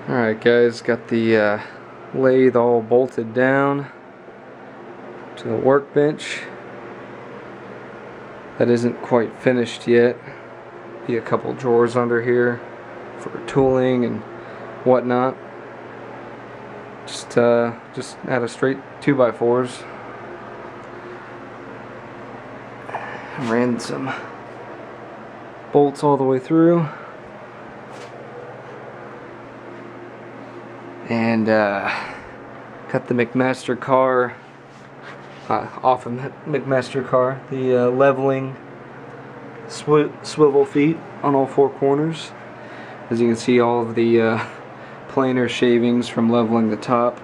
Alright guys, got the lathe all bolted down to the workbench. That isn't quite finished yet. Be a couple drawers under here for tooling and whatnot. Just out of straight 2x4s. Ran some bolts all the way through. And cut the McMaster car off of McMaster car, the leveling swivel feet on all four corners. As you can see, all of the planer shavings from leveling the top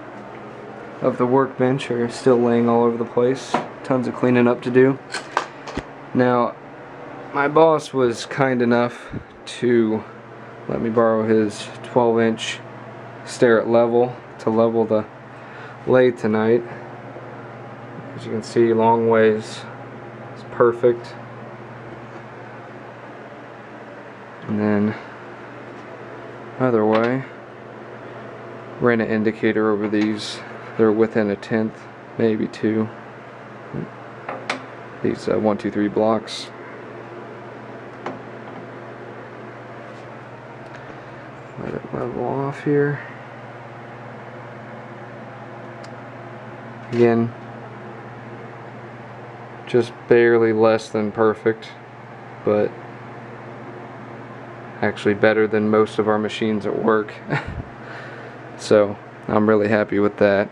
of the workbench are still laying all over the place. Tons of cleaning up to do. Now, my boss was kind enough to let me borrow his 12-inch Starrett level to level the lathe tonight. As you can see, long ways. It's perfect. And then other way, ran an indicator over these. They're within a tenth, maybe two. These 1, 2, 3 blocks. Let it level off here. Again, just barely less than perfect, but actually better than most of our machines at work. So I'm really happy with that.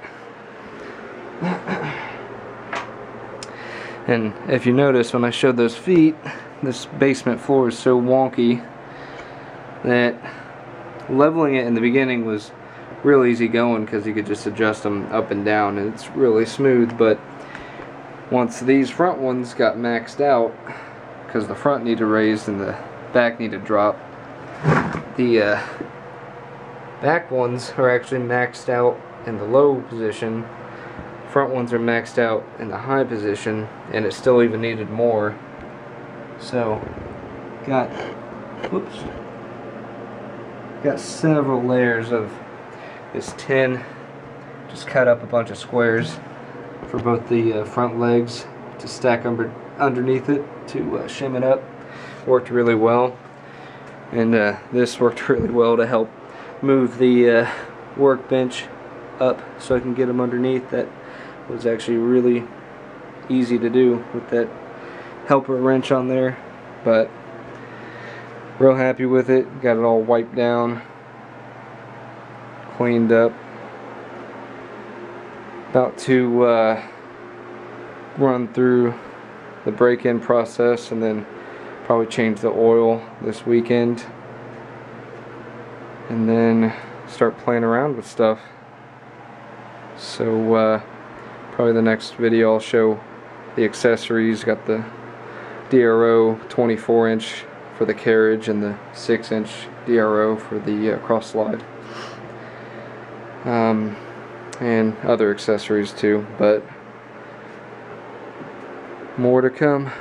And if you notice, when I showed those feet, this basement floor is so wonky that leveling it in the beginning was real easy going because you could just adjust them up and down and it's really smooth. But once these front ones got maxed out, because the front needed raised and the back needed dropped, the back ones are actually maxed out in the low position, front ones are maxed out in the high position, and it still even needed more. So got several layers of this tin. Just cut up a bunch of squares for both the front legs to stack underneath it to shim it up. Worked really well. And this worked really well to help move the workbench up so I can get them underneath. That was actually really easy to do with that helper wrench on there, but real happy with it. Got it all wiped down, cleaned up. About to run through the break-in process and then probably change the oil this weekend and then start playing around with stuff. So probably the next video I'll show the accessories. Got the DRO 24-inch for the carriage and the 6-inch DRO for the cross slide, and other accessories too, but more to come.